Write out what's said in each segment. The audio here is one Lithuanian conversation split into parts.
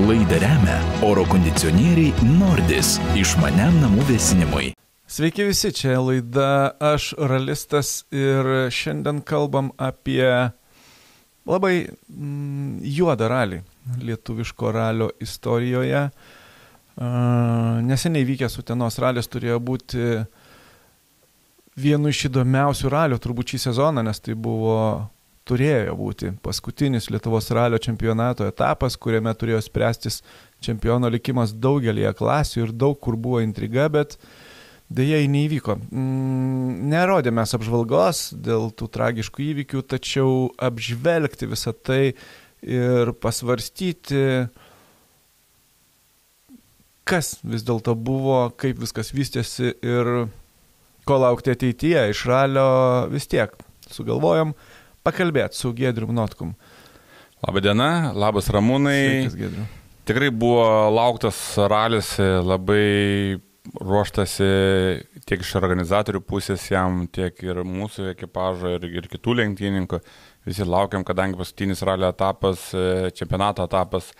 Laidą remia oro kondicionieriai Nordis išmaniam namų vėsinimui. Sveiki visi, čia laida Aš ralistas ir šiandien kalbam apie labai juodą ralį lietuviško ralio istorijoje. Neseniai vykęs Utenos ralis turėjo būti vienu iš įdomiausių ralių turbūt šį sezoną, nes tai turėjo būti paskutinis Lietuvos ralio čempionato etapas, kuriame turėjo spręstis čempiono likimas daugelėje klasių ir daug kur buvo intriga, bet deja neįvyko. Nerodėme apžvalgos dėl tų tragiškų įvykių, tačiau apžvelgti visą tai ir pasvarstyti, kas vis dėlto buvo, kaip viskas vystėsi ir ko laukti ateityje. Iš ralio vis tiek sugalvojom pakalbėti su Giedrium Notkum. Labadiena, labas Ramūnai. Sveikas, Giedriu. Tikrai buvo lauktas ralis, labai ruoštasi tiek iš organizatorių pusės jam, tiek ir mūsų ekipažo ir kitų lenktynininkų. Visi laukiam, kadangi paskutinis ralio etapas, čempionato etapas,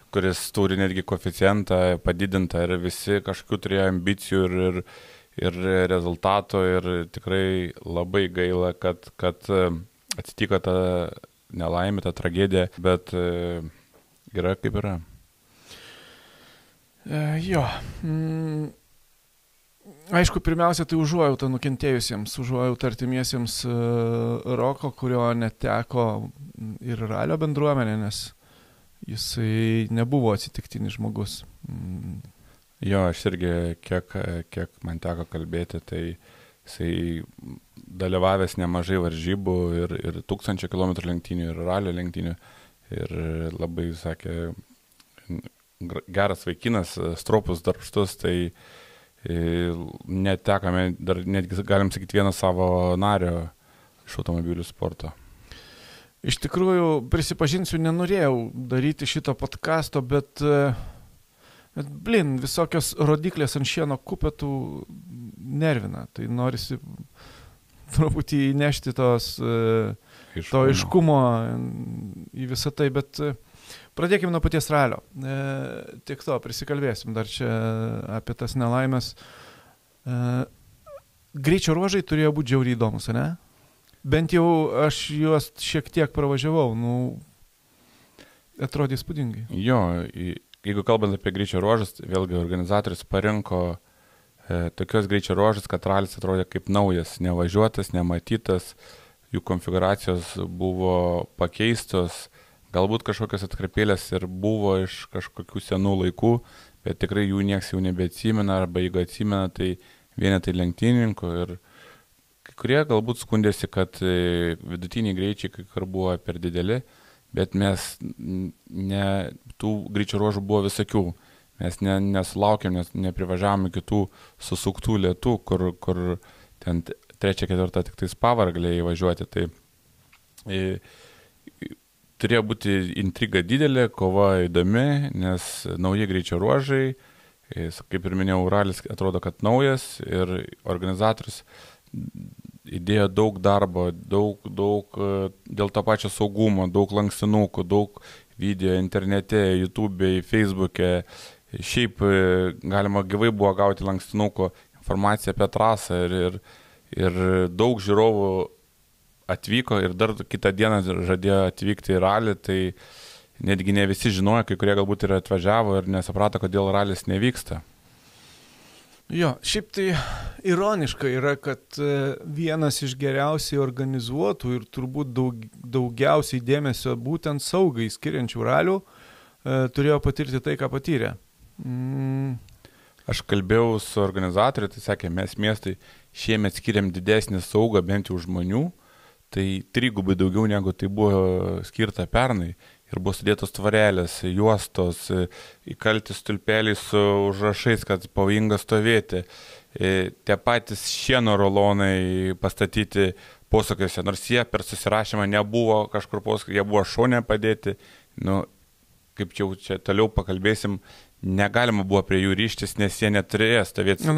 kuris turi netgi koeficientą padidintą ir visi kažkokių turėjo ambicijų ir rezultato ir tikrai labai gaila, kad atsitiko ta nelaimė, ta tragedija, bet yra kaip yra. Aišku, pirmiausia, tai užuojauta nukentėjusiems, užuojauta artimiesiems Roko, kurio neteko ir ralio bendruomenė, nes jisai nebuvo atsitiktinis žmogus. Jo, aš irgi, kiek man teko kalbėti, tai jisai dalyvavęs nemažai varžybų ir 1000 km lenktynių, ir ralio lenktynių. Ir labai, sakė, geras vaikinas, stropus, darbštus, tai netekame, dar netgi galim sakyti, vieną savo nario iš automobilių sporto. Iš tikrųjų, prisipažinsiu, nenorėjau daryti šito podcasto, bet visokios rodiklės ant šieno kupetų nervina. Tai norisi truputį įnešti to aiškumo į visą tai, bet pradėkime nuo paties ralio. Tiek to, prisikalbėsim dar čia apie tas nelaimės. Greičio ruožai turėjo būti žiauriai įdomus, ne? Bent jau aš juos šiek tiek pravažiavau, atrodė įspūdingai. Jo, jeigu kalbant apie greičio ruožus, vėlgi organizatorius parinko tokios greičio ruožus, kad ralis atrodė kaip naujas, nevažiuotas, nematytas, jų konfiguracijos buvo pakeistos, galbūt kažkokios atkarpėlės ir buvo iš kažkokių senų laikų, bet tikrai jų nieks jau nebeatsimena, arba jeigu atsimena, tai vienetai lenktynininkų ir kai kurie galbūt skundėsi, kad vidutiniai greičiai kai kur buvo per dideli, bet mes tų greičio ruožų buvo visokių. Mes nesulaukėm, nes neprivažiavome kitų susuktų lėtų, kur ten 3-4 tik tais pavargliai įvažiuoti. Tai turėjo būti intriga didelė, kova įdomi, nes nauji greičio ruožai, kaip ir minėjau, ralis atrodo, kad naujas ir organizatorius įdėjo daug darbo, daug dėl to pačio saugumo, daug lankstinukų, daug video internete, YouTube'e, Facebook'e. Šiaip galima gyvai buvo gauti lankstinukų informaciją apie trasą ir daug žiūrovų atvyko ir dar kitą dieną žadėjo atvykti į ralį, tai netgi ne visi žinojo, kai kurie galbūt ir atvažiavo ir nesuprato, kodėl ralis nevyksta. Jo, šiaip tai ironiška yra, kad vienas iš geriausiai organizuotų ir turbūt daugiausiai dėmesio būtent saugai skiriančių ralių turėjo patirti tai, ką patyrė. Aš kalbėjau su organizatoriu, tai sakė, mes miestai šiemet skiriam didesnį saugą bent jau žmonių, tai 3 daugiau negu tai buvo skirta pernai. Ir buvo sudėtos tvarelės, juostos, įkalti stulpeliai su užrašais, kad pavojinga stovėti. Tie patys šieno rulonai pastatyti posūkiuose, nors jie per susirašymą nebuvo kažkur posūkiuose, jie buvo šone padėti. Kaip čia toliau pakalbėsim, negalima buvo prie jų ryštis, nes jie neturėjo stovėti,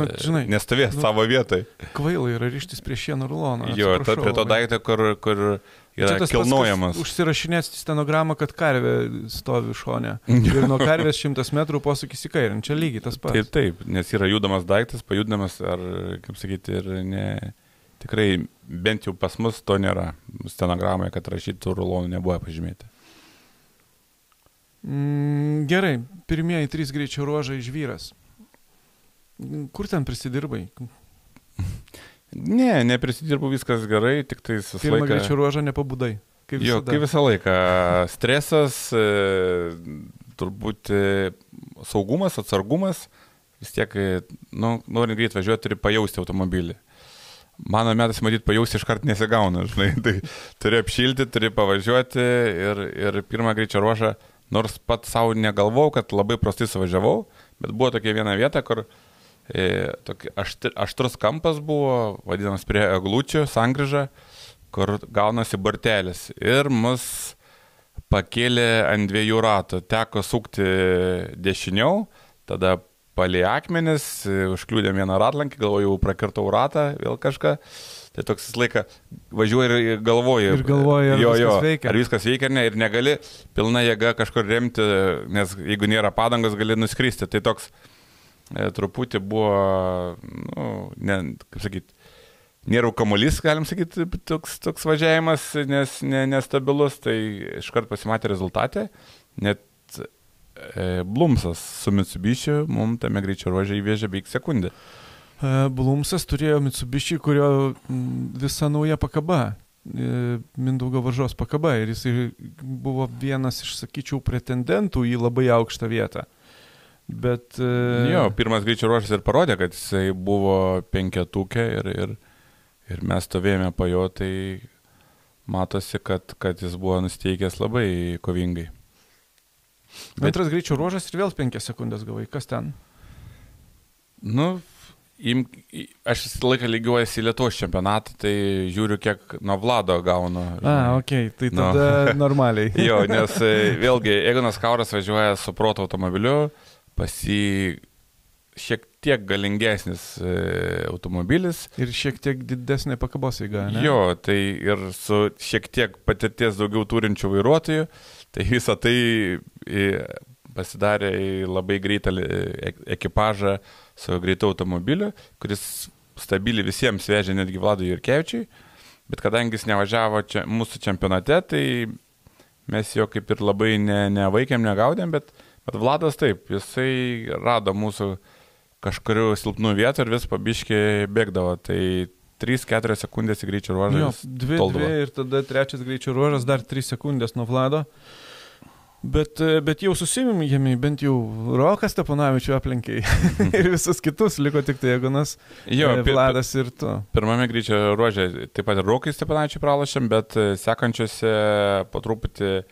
nestovėjo savo vietoj. Kvaila yra ryštis prie šieno rulono. Jo, prie to daikto, kur yra kilnojamas. Užsirašinės stenogramą, kad karvė stovi šone. Ir nuo karvės 100 metrų posūkis į kairę. Čia lygiai tas pats. Taip, nes yra judamas daiktas, pajudinamas, ar, kaip sakyti, ir ne... Tikrai, bent jau pas mus to nėra. Stenogramoje, kad rašytų rulonų nebuvo pažymėti. Gerai, pirmieji 3 greičio ruožai Žvyras. Kur ten prisidirbai? Ne, neprisidirbu, viskas gerai, tik tai visą laiką... Pirmą greičio ruožą nepabudai. Kaip visą laiką. Stresas, turbūt saugumas, atsargumas, vis tiek, norint greit važiuoti, turi pajausti automobilį. Mano metas, matyt, pajausti iškart nesigauna, žinai, tai turi apšilti, turi pavažiuoti ir pirmą greičio ruožą, nors pat savo negalvau, kad labai prastai suvažiavau, bet buvo tokia viena vieta, kur aštrus kampas buvo, vadinamas prie eglučių, sankryža, kur gaunasi bortelis ir mus pakėlė ant 2 ratų, teko sukti dešiniau, tada palei akmenis, užkliūdėm vieną ratlankį, galvoju, prakirtau ratą, vėl kažką. Tai toks visą laiką važiuoju ir galvoju. Ir galvoju, ar viskas veikia. Ar viskas veikia ar ne, ir negali pilna jėga kažkur remti, nes jeigu nėra padangos, gali nuskristi. Tai toks truputį buvo, kaip sakyti, nėra kamuolys, galim sakyti, toks važiavimas, nes nestabilus, tai iškart pasimatė rezultatė. Net Blumsas su Mitsubishi mums tame greičio ruože įvežė beveik sekundę. Blumsas turėjo Mitsubishi, kurio visa nauja pakaba, Mindaugo Varžos pakaba, ir jisai buvo vienas iš, sakyčiau, pretendentų į labai aukštą vietą. Bet... Jo, pirmas greičio ruožas ir parodė, kad jisai buvo 5-tukė ir mes stovėjome po jo, tai matosi, kad jis buvo nusteikęs labai kovingai. Antras greičio ruožas ir vėl 5 sekundės gavai. Kas ten? Aš visą laiką lygiuojasi į Lietuvos čempionatą, tai žiūriu, kiek nuo Vlado gaunu. Okay, tai tada normaliai. Jo, nes vėlgi, Egonas Kauras važiuoja su proto automobiliu, pas jį šiek tiek galingesnis automobilis. Ir šiek tiek didesnė pakabos eiga, ne? Jo, tai ir su šiek tiek patirties daugiau turinčių vairuotojų. Tai visą tai pasidarė labai greitą ekipažą su greitu automobiliu, kuris stabiliai visiems vežė, netgi Vladui Jurkevičiui, bet kadangi jis nevažiavo mūsų čempionate, tai mes jo kaip ir labai nevaikėm, negaudėm, bet Vladas taip, jisai rado mūsų kažkurių silpnų vietų ir vis pabiškai bėgdavo, tai 3-4 sekundės į greičio ruožą. Jo, 2 ir tada 3 greičio ruožas, dar 3 sekundės nuo Vlado. Bet jau susimėm, bent jau Roką Steponavičių aplenkiai ir visus kitus, liko tik tai Egonas, Vladas ir tu. Pirmame greičio ruože taip pat ir Rokai Steponavičių pralašėm, bet sekančiuose po truputį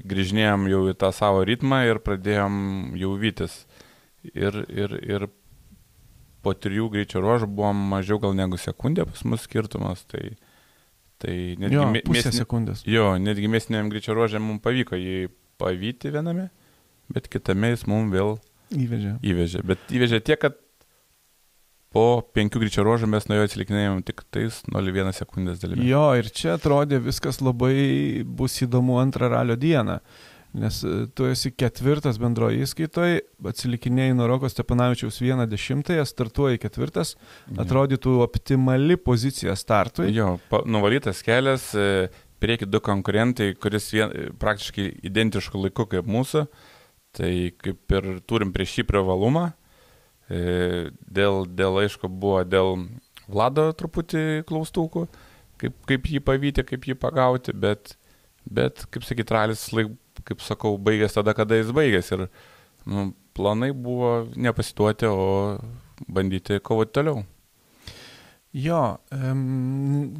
grįžinėjom jau į tą savo ritmą ir pradėjom jau vytis. Ir po 3 greičio ruožų buvom mažiau gal negu sekundė pas mus skirtumas, tai netgi pusę sekundės. Jo, netgi mėsiniam greičio ruožė mums pavyko jį pavyti viename, bet kitame jis mums vėl įvežė. Bet įvežė tiek, kad po 5 greičio ruožų mes nuo jo atsilikinėjom tik tais 0,1 sekundės dalimi. Jo, ir čia atrodė viskas labai bus įdomu antrą ralio dieną, nes tu esi 4 bendroje įskaitoje, atsilikinėjai nuo Roko Steponavičiaus 1/10, startuoji 4, atrodytų optimali pozicija startui. Jo, nuvalytas kelias, prieki 2 konkurentai, kuris praktiškai identiškų laikų kaip mūsų, tai kaip ir turim prieš šį privalumą. Aišku, buvo dėl Vlado truputį klaustukų, kaip jį pavyti, kaip jį pagauti, bet kaip sakyt, ralis, kaip sakau, baigės tada, kada jis baigės. Ir planai buvo nepasituoti, o bandyti kovoti toliau. Jo,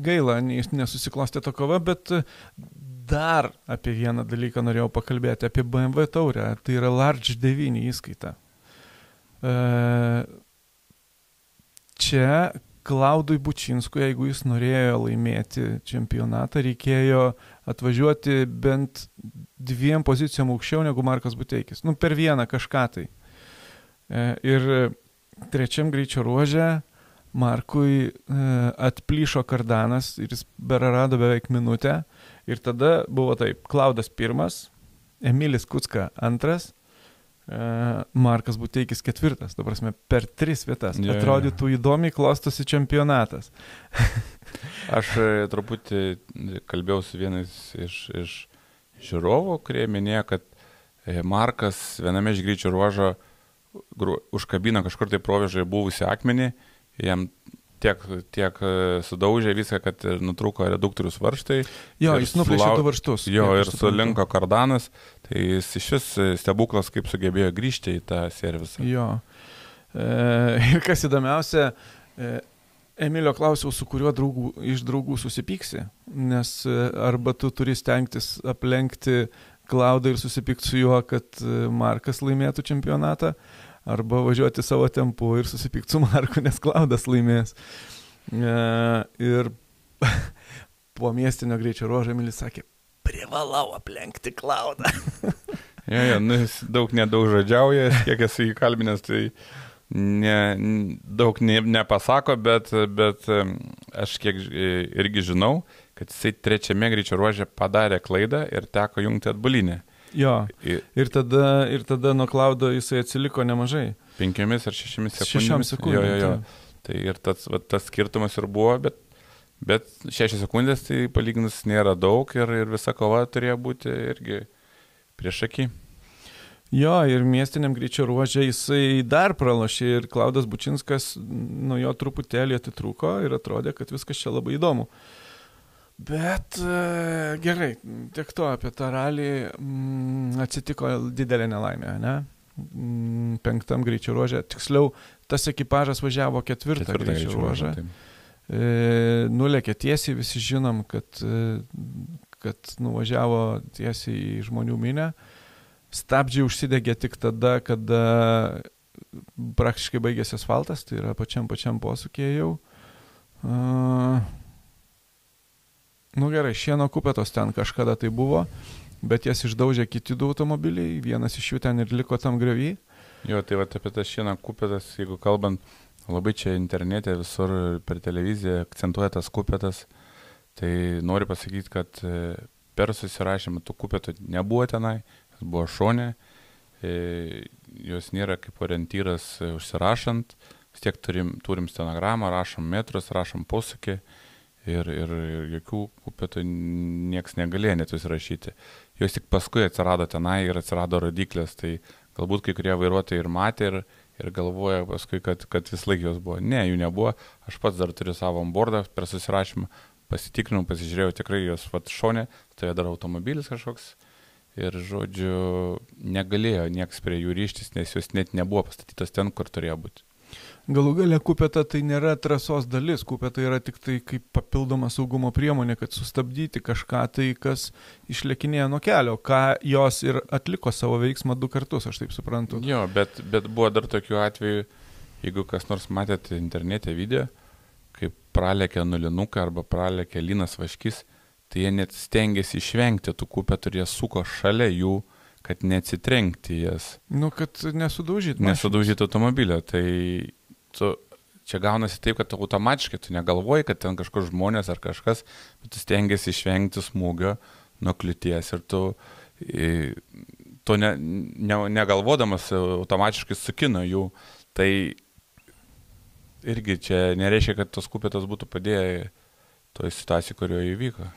gaila, nesusiklostė to kova, bet dar apie vieną dalyką norėjau pakalbėti, apie BMW taurę, tai yra Large 9 įskaita. Čia Klaudui Bučinskui, jeigu jis norėjo laimėti čempionatą, reikėjo atvažiuoti bent 2 pozicijom aukščiau negu Markas Buteikis. Per vieną kažką tai. Ir 3 greičio ruože Markui atplyšo kardanas ir jis berarado beveik minutę Ir tada buvo taip, Klaudas pirmas, Emilis Kucka antras, Markas Buteikis ketvirtas, ta prasme, per 3 vietas. Atrodytų įdomiai klostosi čempionatas. Aš truputį kalbėjau su vienais iš žiūrovų, kurie minėjo, kad Markas viename iš greičio ruožo užkabino kažkur tai provežai buvusi akmenį, jam tiek sudaužė viską, kad nutrūko reduktorius varžtai. Jo, jis nuplėšė 2 varžtus. Jo, ir sulinko kardanas, tai jis iš vis stebuklas, kaip sugebėjo grįžti į tą servisą. Jo. Ir kas įdomiausia, Emilio klausiau, su kuriuo iš draugų susipyksi, nes arba tu turi stengtis aplenkti Klaudą ir susipykti su juo, kad Markas laimėtų čempionatą, arba važiuoti savo tempu ir susipykti su Marku, nes Klaudas laimės. Ir po miestinio greičio ruožo Emilis sakė, privalau aplenkti Klaudą. Jis nedaug žodžiauja, kiek esu įkalbinęs, tai daug nepasako, bet aš kiek irgi žinau, kad jisai 3 greičio ruože padarė klaidą ir teko jungti atbulinę. Jo, ir tada nuo Klaudo jisai atsiliko nemažai. 5 ar 6 sekundėmis. 6 sekundėmis. Jo. Tai ir tas skirtumas ir buvo, bet 6 sekundės tai palyginus nėra daug ir visa kova turėjo būti irgi prieš akį. Jo, ir miestiniam greičio ruože jisai dar pralošė ir Klaudas Bučinskas nuo jo truputėlį atitrūko ir atrodė, kad viskas čia labai įdomu. Bet gerai, tiek to apie tą ralį atsitiko didelė nelaimė, ne? 5 greičio ruože, tiksliau, tas ekipažas važiavo 4 greičio ruožą. Nulėkė tiesiai, visi žinom, kad nuvažiavo tiesiai į žmonių minę. Stabdžiai užsidegė tik tada, kada praktiškai baigėsi asfaltas, tai yra pačiam posūkyje jau. Gerai, Šieno kupetos ten kažkada tai buvo, bet jas išdaužė kiti 2 automobiliai, vienas iš jų ten ir liko tam griovy. Jo, tai va apie tą Šieno kupetas, jeigu kalbant, labai čia internete visur per televiziją akcentuoja tas kupetas, tai noriu pasakyti, kad per susirašymą tų kupetų nebuvo tenai, jis buvo šone, jos nėra kaip orientyras užsirašant, vis tiek turim stenogramą, rašom metrus, rašom posūkį. Ir jokių kupetų nieks negalėjo net užsirašyti. Jos tik paskui atsirado tenai ir atsirado rodiklės, tai galbūt kai kurie vairuotojai ir matė ir galvoja paskui, kad vis laik jos buvo. Ne, jų nebuvo, aš pats dar turiu savo onboardą per susirašymą, pasitikrinau, pasižiūrėjau, tikrai jos šone, tai dar automobilis kažkoks ir, žodžiu, negalėjo nieks prie jų ryštis, nes jos net nebuvo pastatytos ten, kur turėjo būti. Galų gale kupeta tai nėra trasos dalis, kupeta yra tik tai kaip papildoma saugumo priemonė, kad sustabdyti kažką tai, kas išlėkinėja nuo kelio, ką jos ir atliko savo veiksmą 2 kartus, aš taip suprantu. Jo, bet buvo dar tokių atvejų, jeigu kas nors matėte internete video, kaip pralėkė nulinuką arba pralėkė Linas Vaškys, tai jie net stengiasi išvengti tų kupetų ir jie suko šalia jų, kad neatsitrenkti jas. Kad nesudaužytų. Nesudaužytų automobilio, tai čia gaunasi taip, kad automatiškai tu negalvoji, kad ten kažkur žmonės ar kažkas, bet tu stengiasi išvengti smūgio nuo kliūties ir tu negalvodamas automatiškai sukino jų. Tai irgi čia nereiškia, kad tos kupetos būtų padėję toj situacijai, kurioje įvyko.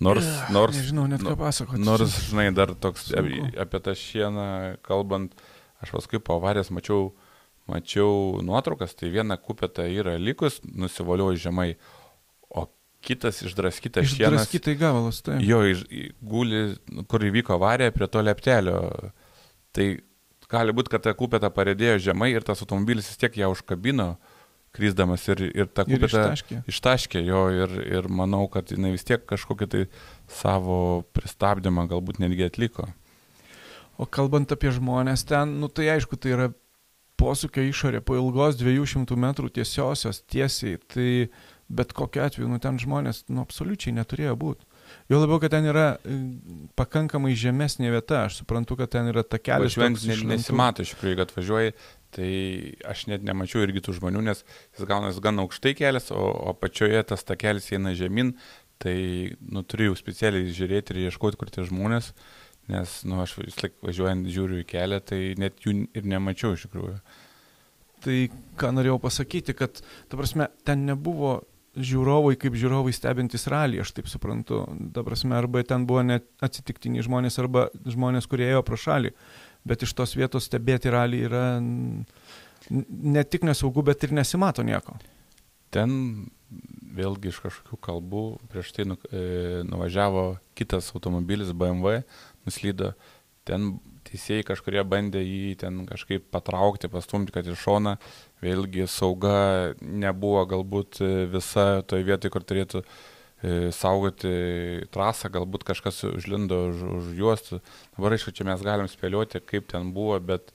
Nežinau net ką pasakoti. Nors, žinai, dar toks apie tą Šieną kalbant, aš paskui po avarijos mačiau nuotraukas, tai viena kupeta yra likus, nusivaliojo žemai, o kitas išdraskytas Šienas. Išdraskytai gabalas, taip. Jo, guli, kur įvyko avarija prie to leptelio. Tai gali būti, kad ta kupeta parėdėjo žemai ir tas automobilis vis tiek ją užkabino, krysdamas ir tą kupetą ištaškė jo ir manau, kad jinai vis tiek kažkokį tai savo pristabdymą galbūt netgi atliko. O kalbant apie žmonės ten, tai aišku, tai yra posūkio išorė po ilgos 200 metrų tiesiosios tiesiai, tai bet kokiu atveju, ten žmonės absoliučiai neturėjo būti. Jau labiau, kad ten yra pakankamai žemesnė vieta, aš suprantu, kad ten yra takelis. Važiuojant nesimato iš tikrųjų, jeigu atvažiuoji, tai aš net nemačiau irgi tų žmonių, nes jis gaunas gan aukštai kelias, o pačioje tas takelis eina žemyn, tai turiu jau specialiai žiūrėti ir ieškoti, kur tie žmonės, nes aš vis laik važiuojant žiūriu į kelią, tai net jų ir nemačiau iš tikrųjų. Tai ką norėjau pasakyti, kad, ta prasme, ten nebuvo žiūrovai kaip žiūrovai stebintys ralį, aš taip suprantu. Ta prasme, arba ten buvo net atsitiktiniai žmonės, arba žmonės, kurie ėjo pro šalį. Bet iš tos vietos stebėti ralį yra ne tik nesaugu, bet ir nesimato nieko. Ten vėlgi iš kažkokių kalbų prieš tai nuvažiavo kitas automobilis BMW, nuslydo. Ten teisėjai kažkurie bandė jį ten kažkaip patraukti, pastumti, kad iš šoną. Vėlgi sauga nebuvo galbūt visa toje vietoje, kur turėtų saugoti trasą, galbūt kažkas užlindo už juostų. Dabar aišku, čia mes galim spėlioti, kaip ten buvo, bet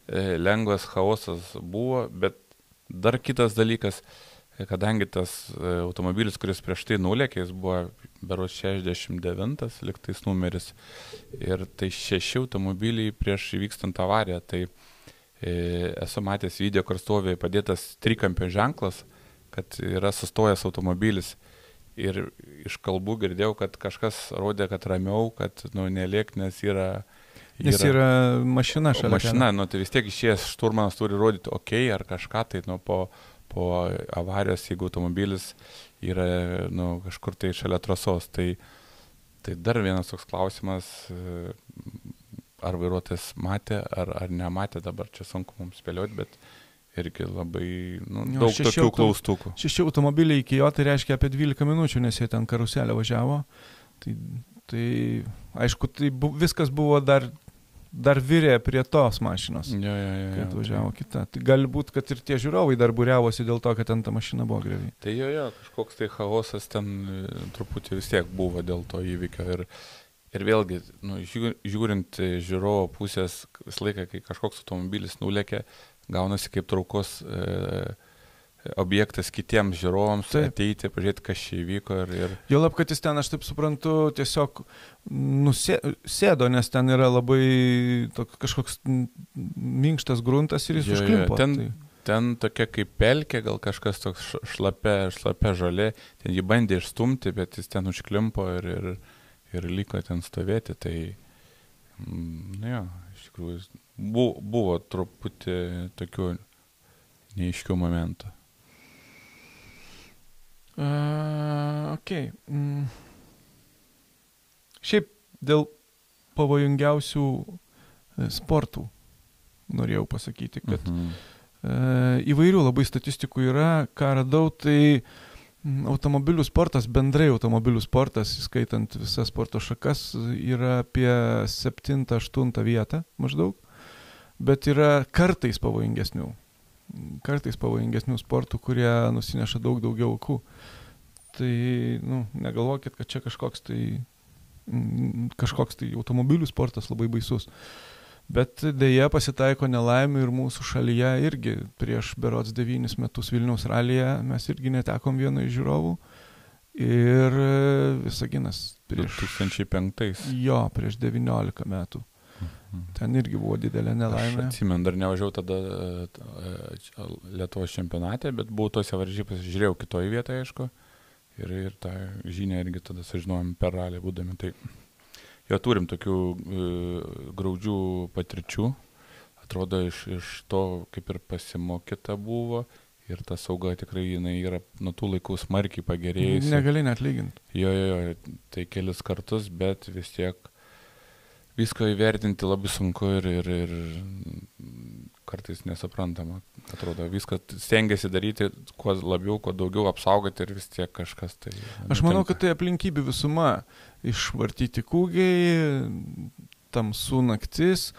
lengvas chaosas buvo. Bet dar kitas dalykas, kadangi tas automobilis, kuris prieš tai nulėkė, jis buvo berods 69 liktais numeris ir tai 6 automobiliai prieš įvykstant avariją, tai esu matęs video, kur stovi padėtas trikampio ženklas, kad yra sustojęs automobilis ir iš kalbų girdėjau, kad kažkas rodė, kad ramiau, kad nelėk, nes yra mašina šalia. Mašina, tai vis tiek išėjęs šturmanas turi rodyti ar kažką, tai po avarijos, jeigu automobilis yra kažkur tai šalia trasos. Tai dar vienas toks klausimas, ar vairuotojas matė, ar nematė, dabar čia sunku mums spėlioti, bet irgi labai daug tokių klaustukų. 6 automobiliai iki jo, tai reiškia apie 12 minučių, nes jie ten karuselę važiavo. Tai aišku, tai viskas buvo dar virė prie tos mašinos, kad važiavo kita. Tai gali būti, kad ir tie žiūrovai dar būriavosi dėl to, kad ten ta mašina buvo greviai. Tai kažkoks tai chaosas ten truputį vis tiek buvo dėl to įvykio. Ir vėlgi, žiūrint žiūrovo pusės, visą laiką, kai kažkoks automobilis nulėkė, gaunasi kaip traukos objektas kitiems žiūrovams ateiti, pažiūrėti, kas čia įvyko. Jo lab, kad jis ten, aš taip suprantu, tiesiog sėdo, nes ten yra labai kažkoks minkštas gruntas ir jis užklimpo. Ten tokia kaip pelkė, gal kažkas toks šlapia žolė, ten jį bandė išstumti, bet jis ten užklimpo ir liko ten stovėti. Tai, iš tikrųjų, buvo truputį tokių neaiškių momentų. Šiaip dėl pavojingiausių sportų norėjau pasakyti, kad įvairių labai statistikų yra, ką radau, tai automobilių sportas, bendrai automobilių sportas, skaitant visas sporto šakas, yra apie 7-8 vietą maždaug, bet yra kartais pavojingesnių sportų, kurie nusineša daug daugiau aukų. Tai, negalvokit, kad čia kažkoks tai automobilių sportas labai baisus. Bet dėja pasitaiko nelaimė ir mūsų šalyje irgi prieš berods 9 metus Vilniaus ralyje mes irgi netekom vieno iš žiūrovų. Ir Visaginas prieš 2005. Jo, prieš 19 metų. Ten irgi buvo didelė nelaimė. Aš atsimenu, dar nevažiavau tada Lietuvos čempionate, bet buvau tose varžybose, žiūrėjau kitoje vietoje, aišku, ir tą žinią irgi tada sužinojom per ralį būdami. Tai jo turim tokių graudžių patirčių, atrodo iš to kaip ir pasimokyta buvo ir ta sauga tikrai jinai yra nuo tų laikų smarkiai pagerėjusi. Negali net lyginti. Jo, tai kelis kartus, bet vis tiek visko įvertinti labai sunku ir kartais nesuprantama. Atrodo, viską stengiasi daryti kuo labiau, kuo daugiau apsaugoti ir vis tiek kažkas tai. Aš manau, kad tai aplinkybių visuma. Išvartyti kūgiai, tamsų naktis,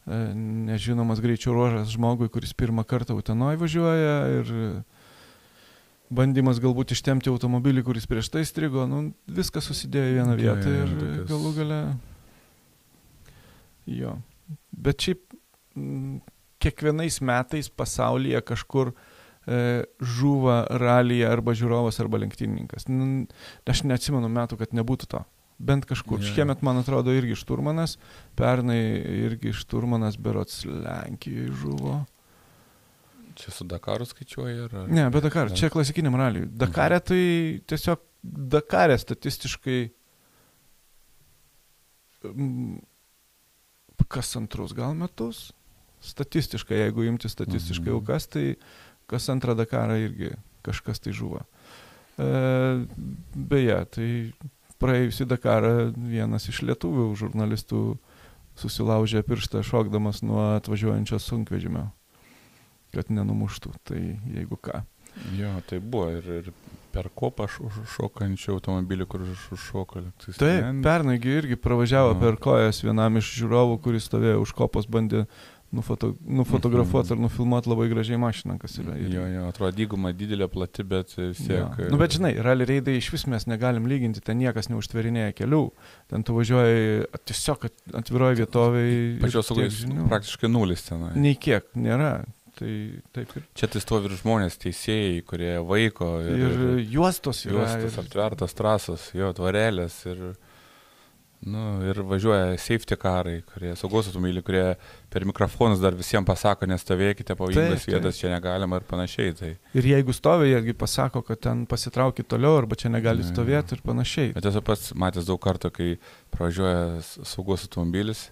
nežinomas greičio ruožas žmogui, kuris pirmą kartą Utenoje važiuoja ir bandymas galbūt ištemti automobilį, kuris prieš tai strigo. Viskas susidėjo į vieną vietą ir galų gale. Jo. Bet šiaip kiekvienais metais pasaulyje kažkur žūva ralyje arba žiūrovas, arba lenktynininkas. Aš neatsimenu metų, kad nebūtų to. bent kažkur. Šiemet, man atrodo, irgi šturmanas, pernai irgi šturmanas berods Lenkijoje žuvo. Čia su Dakaru skaičiuoja? Ne, bet Dakar, čia klasikiniam raliui. Dakare tai tiesiog Dakare statistiškai kas antrus gal metus. Statistiškai, jeigu imti statistiškai aukas, tai kas antrą Dakarą irgi kažkas tai žuvo. Beje, tai praėjusį Dakarą vienas iš lietuvių žurnalistų susilaužė pirštą šokdamas nuo atvažiuojančios sunkvežimio, kad nenumuštų, tai jeigu ką. Jo, tai buvo ir per kopą šokančių automobilių, kur šoko. Taip, pernaigi irgi pravažiavo per kojas vienam iš žiūrovų, kuris stovėjo už kopos, bandė nufotografuoti ar nufilmuoti labai gražiai mašiną, kas yra. Jo, atrodo, dyguma didelė, plati, bet vis tiek... Nu, bet žinai, rally reidai iš vis mes negalim lyginti, ten niekas neužtverinėja kelių, ten tu važiuoji tiesiog atviroje vietovėje. Pačios saugos praktiškai nulis ten. Nei kiek, nėra. Tai taip ir... Čia tai stovi ir žmonės, teisėjai, kurie vaiko. Ir juostos yra. Juostos, aptvertos trasos, jo, tvarelės ir važiuoja safety carai, kurie saugos automobiliai, kurie per mikrofonus dar visiems pasako, nestovėkite pavojingas vietas, čia negalima ir panašiai. Tai. Ir jeigu stovi, jiegi pasako, kad ten pasitraukit toliau, arba čia negali stovėti ir panašiai. Bet esu pats matęs daug kartų, kai pravažiuoja saugos automobilis,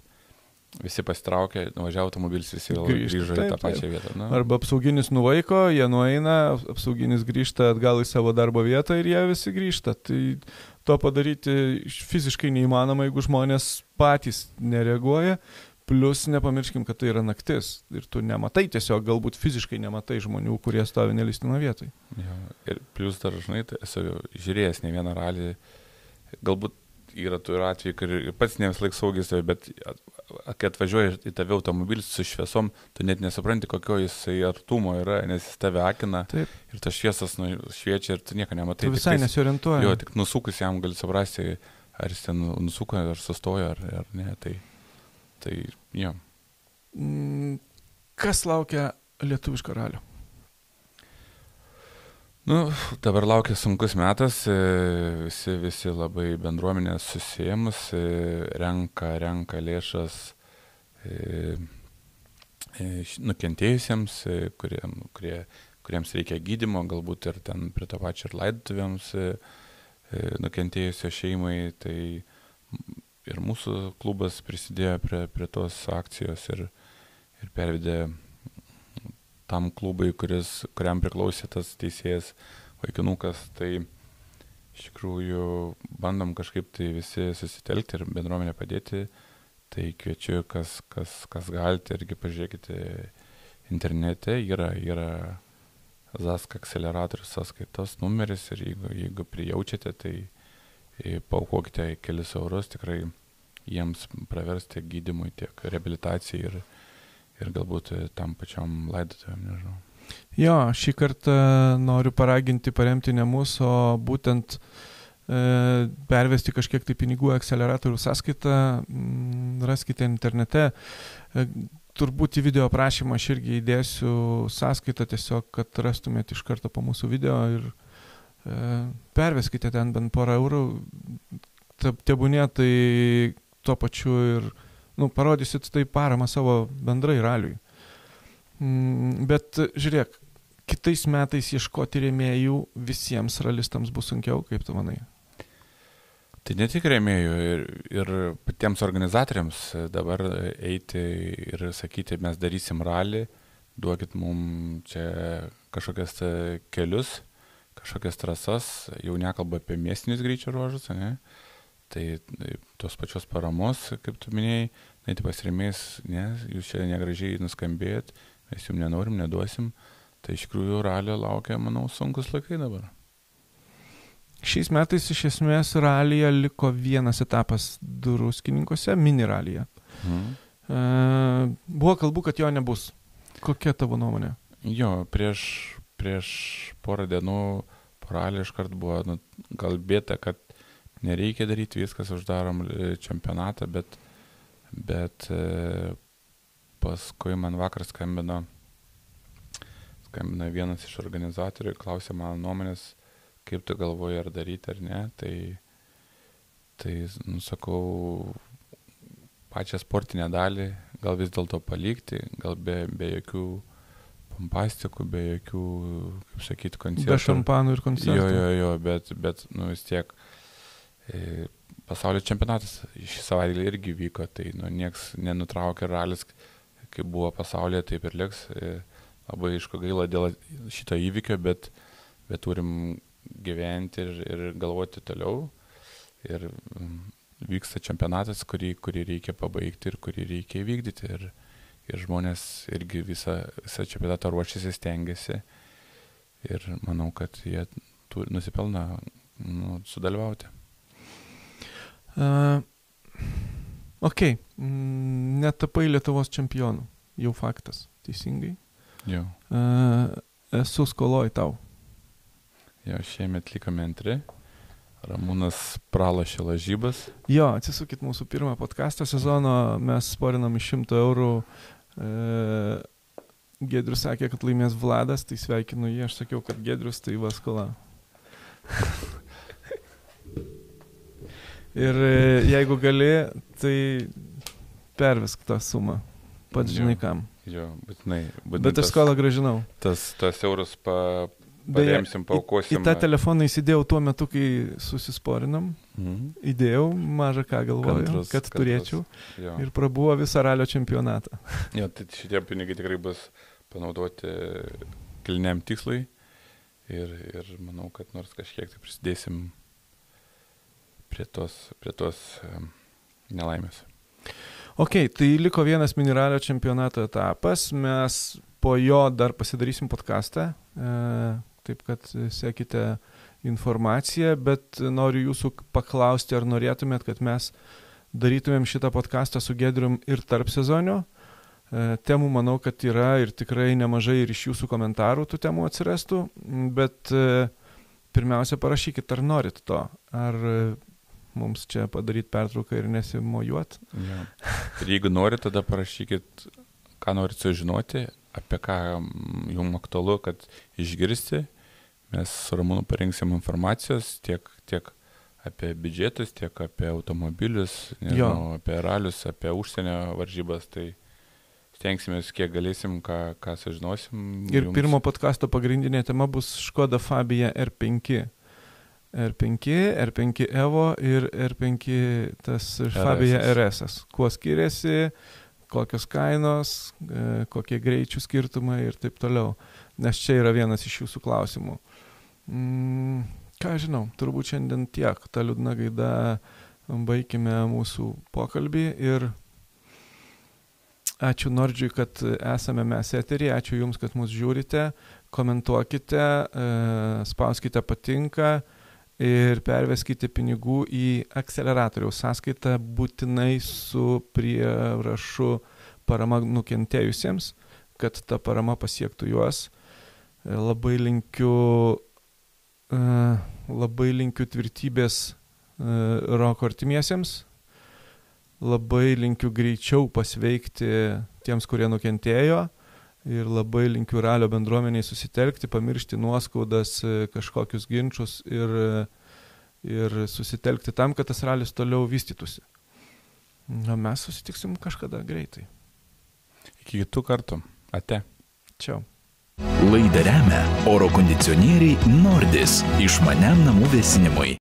visi pasitraukė, nuvažiavo automobilis, visi grįžo į tą pačią vietą. Na. Arba apsauginis nuvaiko, jie nueina, apsauginis grįžta atgal į savo darbo vietą ir jie visi grįžta. Tai to padaryti fiziškai neįmanoma, jeigu žmonės patys nereaguoja. Plus nepamirškim, kad tai yra naktis ir tu nematai, tiesiog galbūt fiziškai nematai žmonių, kurie stovi nelistino vietoj. Ja, ir plus dar, žinai, tai esu žiūrėjęs ne vieną ralį, galbūt yra tų atvejų, kur pats ne vis laik saugis, bet kai atvažiuoja į tave automobilis su šviesom, tu net nesupranti, kokio jisai artumo yra, nes jis tave akina. Taip. Ir tas šviesas šviečia ir tu nieko nematai. Tu visai nesiorientuoji. Jo, tik nusukus jam gali suprasti, ar jis ten nusuko, ar sustojo, ar ne. Tai jo. Kas laukia lietuviško ralio? Dabar laukia sunkus metas, visi labai bendruomenės susijėmus, renka lėšas nukentėjusiems, kuriems reikia gydymo, galbūt ir ten prie to pačio ir laidotuvėms nukentėjusio šeimai. Tai ir mūsų klubas prisidėjo prie tos akcijos ir pervedė tam klubui, kuriam priklausė tas teisėjas vaikinukas. Tai iš tikrųjų bandom kažkaip tai visi susitelkti ir bendruomenę padėti. Tai kviečiu, kas galite, irgi pažiūrėkite internete, yra ZASK akceleratorius sąskaitos numeris ir jeigu prijaučiate, tai paaukokite kelis eurus, tikrai jiems pravers tiek gydymui, tiek reabilitacijai ir galbūt tam pačiam laidotuvėm, nežinau. Jo, šį kartą noriu paraginti paremti ne mus, o būtent pervesti kažkiek tai pinigų akceleratorių sąskaitą, raskite internete. Turbūt į video aprašymą aš irgi įdėsiu sąskaitą, tiesiog, kad rastumėte iš karto po mūsų video ir perveskite ten bent porą eurų. Tebūnė tai tuo pačiu ir parodysit tai paramą savo bendrai raliui. Bet žiūrėk, kitais metais ieškoti rėmėjų visiems ralistams bus sunkiau, kaip tu manai? Tai ne tik rėmėjų ir patiems organizatoriams dabar eiti ir sakyti, mes darysim ralį, duokit mums čia kažkokias kelius, kažkokias trasas, jau nekalba apie miestinius greičio ruožus, ne? Tai tos pačios paramos, kaip tu minėjai, tai pas rėmėjais, ne, jūs čia negražiai nuskambėjot, mes jums nenorim, neduosim, tai iš tikrųjų ralio laukia, manau, sunkus laikai dabar. Šiais metais iš esmės ralyje liko vienas etapas Druskininkuose, mini ralyje. Buvo kalbų, kad jo nebus. Kokia tavo nuomonė? Jo, prieš porą dienų po ralį iškart buvo kalbėta, kad nereikia daryti, viskas uždarom čempionatą, bet paskui man vakar skambino vienas iš organizatorių, klausė mano nuomonės, kaip tu galvoji, ar daryti ar ne. Tai, sakau, pačią sportinę dalį gal vis dėlto palikti, gal be jokių pompastikų, be jokių, kaip sakyti, koncertų. Be šampanų ir koncertų. Jo, bet vis tiek pasaulio čempionatas šį savaitgalį irgi vyko, tai nieks nenutraukė ralis, kaip buvo pasaulyje, taip ir liks. Labai aišku gaila dėl šito įvykio, bet turim gyventi ir galvoti toliau. Ir vyksta čempionatas, kurį reikia pabaigti ir kurį reikia įvykdyti. Ir žmonės irgi visą čempionatą ruošiasi, stengiasi. Ir manau, kad jie nusipelna sudalyvauti. Netapai Lietuvos čempionų. Jau faktas. Teisingai? Jo. Esu skoloj tau. Jo, šiemet likome antri. Ramūnas pralošė lažybas. Jo, atsisukit mūsų pirmą podcastą sezono, mes sporinam iš 100 eurų. Giedrius sakė, kad laimės Vladas, tai sveikinu jį, aš sakiau, kad Giedrius tai va skola. Ir jeigu gali, tai pervesk tą sumą. Pats žinai kam. Jo, būtinai. Bet aš skolą gražinau. Tas eurus paremsim, paukosim. Į tą telefoną įsidėjau tuo metu, kai susisporinom. Įdėjau mažą ką galvoju, kad turėčiau. Jo. Ir prabuvo visą ralio čempionatą. Jo, tai šitie pinigai tikrai bus panaudoti kilniam tikslui. Ir manau, kad nors kažkiek tai prisidėsim prie tos nelaimės. Ok, tai liko vienas mini ralio čempionato etapas. Mes po jo dar pasidarysim podcastą. Taip kad sekite informaciją, bet noriu jūsų paklausti, ar norėtumėt, kad mes darytumėm šitą podcastą su Giedrium ir tarp sezonio. Temų manau, kad yra ir tikrai nemažai ir iš jūsų komentarų tų temų atsirastų, bet pirmiausia parašykit, ar norit to, ar mums čia padaryti pertrauką ir nesimojuot. Ja. Ir jeigu norit, tada parašykit, ką norit sužinoti, apie ką jums aktualu, kad išgirsti. Mes su Ramūnu parinksim informacijos tiek apie biudžetus, tiek apie automobilius, apie ralius, apie užsienio varžybas. Tai stengsimės, kiek galėsim, ką sužinosim. Ir pirmo podcasto pagrindinė tema bus Škoda Fabia R5. R5 Evo ir R5 tas Fabia RS. Kuo skiriasi, kokios kainos, kokie greičių skirtumai ir taip toliau. Nes čia yra vienas iš jūsų klausimų. Ką žinau, turbūt šiandien tiek. Ta liūdna gaida baikime mūsų pokalbį ir ačiū Nordžiui, kad esame mes eterį, ačiū Jums, kad mus žiūrite, komentuokite, spauskite patinka ir perveskite pinigų į akceleratoriaus sąskaitą būtinai su prierašu parama nukentėjusiems, kad ta parama pasiektų juos. Labai linkiu tvirtybės Roko artimiesiems. Labai linkiu greičiau pasveikti tiems, kurie nukentėjo. Ir labai linkiu ralio bendruomeniai susitelkti, pamiršti nuoskaudas, kažkokius ginčius ir susitelkti tam, kad tas ralis toliau vystytųsi. Mes susitiksim kažkada greitai. Iki kitų kartų. Ate. Čiau. Laidą remia oro kondicionieriai Nordis išmaniam namų vėsinimui.